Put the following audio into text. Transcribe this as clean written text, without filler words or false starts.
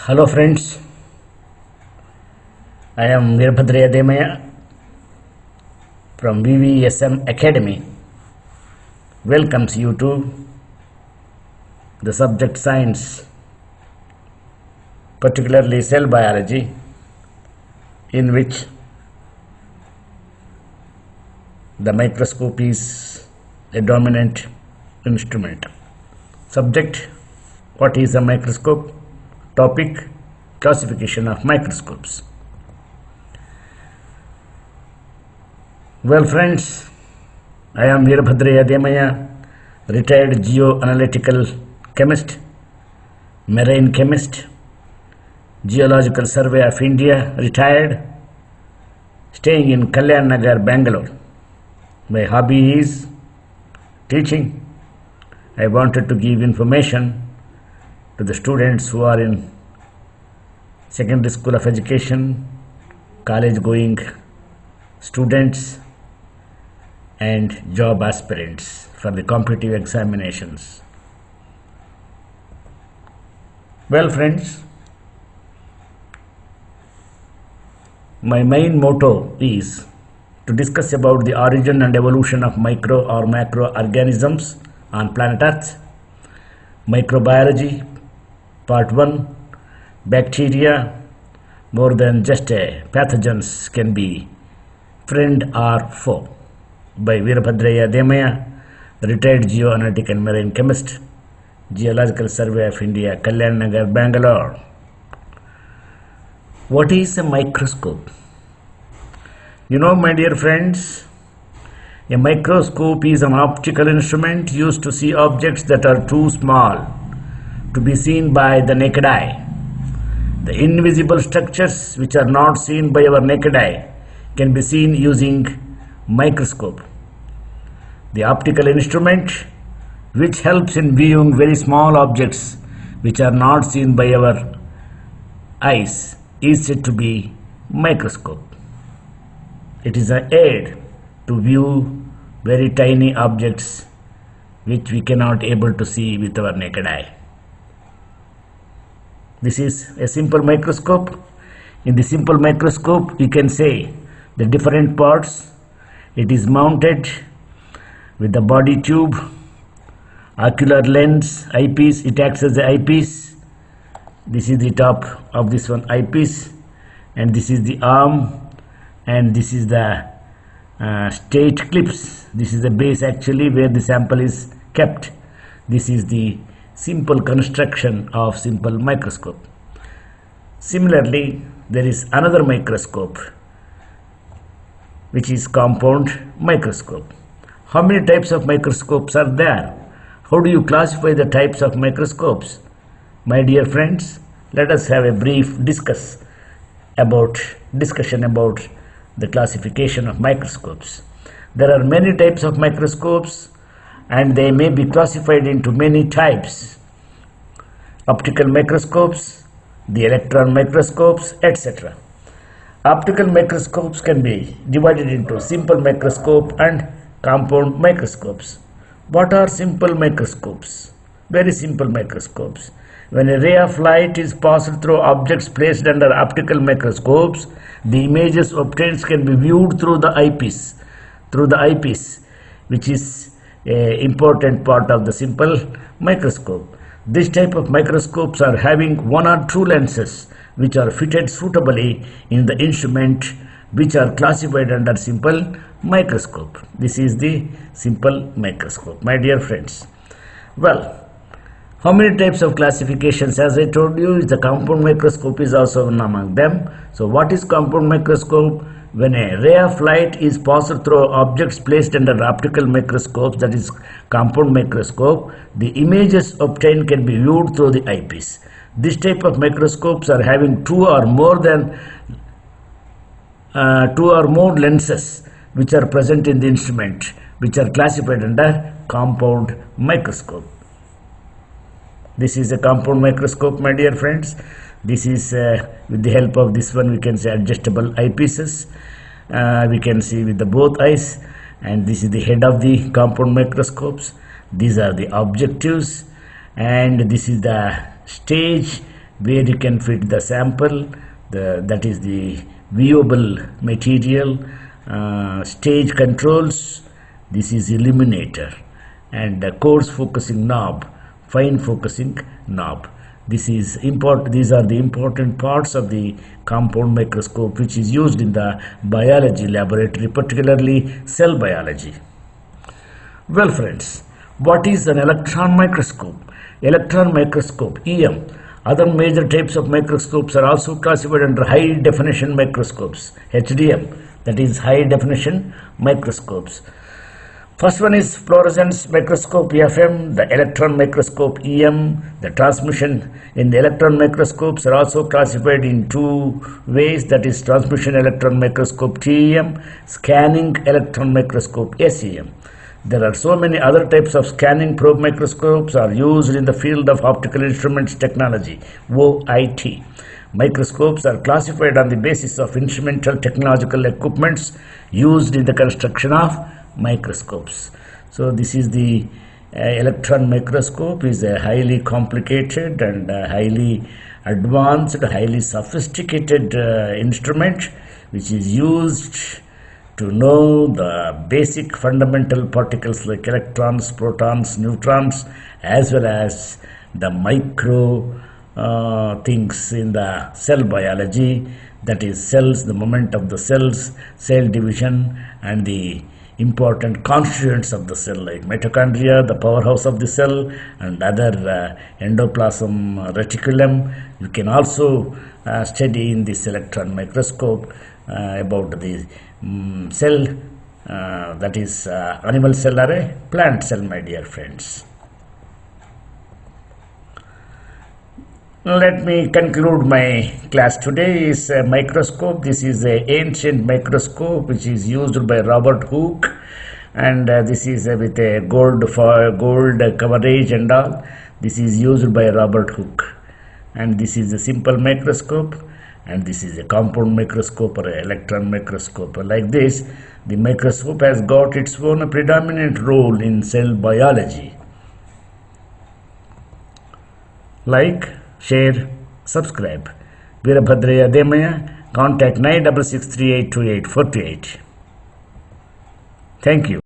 Hello friends, I am Demaya from VVSM Academy. Welcomes you to the subject science, particularly cell biology, in which the microscope is a dominant instrument. Subject: what is a microscope? Topic: classification of microscopes. Well friends, I am Demaya, retired geoanalytical chemist, marine chemist, Geological Survey of India, retired, staying in Kalyan Nagar, Bangalore. My hobby is teaching. I wanted to give information to the students who are in secondary school of education, college going students and job aspirants for the competitive examinations. Well friends, my main motto is to discuss about the origin and evolution of micro or macroorganisms on planet Earth. Microbiology, part 1, bacteria, more than just a pathogens, can be friend or foe, by Demaya, retired geoanalytic and marine chemist, Geological Survey of India, Kalyan Nagar, Bangalore. What is a microscope? You know, my dear friends, a microscope is an optical instrument used to see objects that are too small to be seen by the naked eye. The invisible structures which are not seen by our naked eye can be seen using microscope. The optical instrument which helps in viewing very small objects which are not seen by our eyes is said to be microscope. It is an aid to view very tiny objects which we cannot able to see with our naked eye. This is a simple microscope. In the simple microscope, you can say the different parts. It is mounted with the body tube, ocular lens, eyepiece. It acts as the eyepiece. This is the top of this one, eyepiece, and this is the arm, and this is the state clips. This is the base actually where the sample is kept. This is the simple construction of simple microscope. Similarly, there is another microscope which is compound microscope. How many types of microscopes are there? How do you classify the types of microscopes? My dear friends, let us have a brief discussion about the classification of microscopes. There are many types of microscopes and they may be classified into many types: optical microscopes, the electron microscopes, etc. Optical microscopes can be divided into simple microscope and compound microscopes. What are simple microscopes? Very simple microscopes. When a ray of light is passed through objects placed under optical microscopes, the images obtained can be viewed through the eyepiece, which is an important part of the simple microscope. This type of microscopes are having one or two lenses which are fitted suitably in the instrument, which are classified under simple microscope. This is the simple microscope, my dear friends. Well, how many types of classifications? As I told you, the compound microscope is also one among them. So what is compound microscope? When a ray of light is passed through objects placed under optical microscopes, that is compound microscope, the images obtained can be viewed through the eyepiece. This type of microscopes are having two or more lenses which are present in the instrument, which are classified under compound microscope. This is a compound microscope, my dear friends. This is with the help of this one we can say adjustable eyepieces. We can see with the both eyes, and this is the head of the compound microscopes. These are the objectives, and this is the stage where you can fit the sample, that is the viewable material, stage controls, this is illuminator, and coarse focusing knob, fine focusing knob. These are the important parts of the compound microscope, which is used in the biology laboratory, particularly cell biology. Well friends, what is an electron microscope? Electron microscope, EM. Other major types of microscopes are also classified under high definition microscopes, HDM, that is high definition microscopes. First one is fluorescence microscope, FM, the electron microscope, EM. The transmission in the electron microscopes are also classified in two ways, that is transmission electron microscope, TEM, scanning electron microscope, SEM. There are so many other types of scanning probe microscopes are used in the field of optical instruments technology, OIT. Microscopes are classified on the basis of instrumental technological equipments used in the construction of microscopes. So this is the electron microscope, is a highly complicated and highly advanced, highly sophisticated instrument which is used to know the basic fundamental particles like electrons, protons, neutrons, as well as the micro things in the cell biology, that is cells, the movement of the cells, cell division, and the important constituents of the cell like mitochondria, the powerhouse of the cell, and other endoplasm reticulum. You can also study in this electron microscope about the cell, that is animal cell or a plant cell, my dear friends. Let me conclude my class today. Is a microscope. This is an ancient microscope which is used by Robert Hooke, and this is with a gold coverage and all. This is used by Robert Hooke, and this is a simple microscope, and this is a compound microscope or an electron microscope. Like this, the microscope has got its own predominant role in cell biology. Like, share, subscribe. Veerabhadraya Demaya, contact 9663828428. Thank you.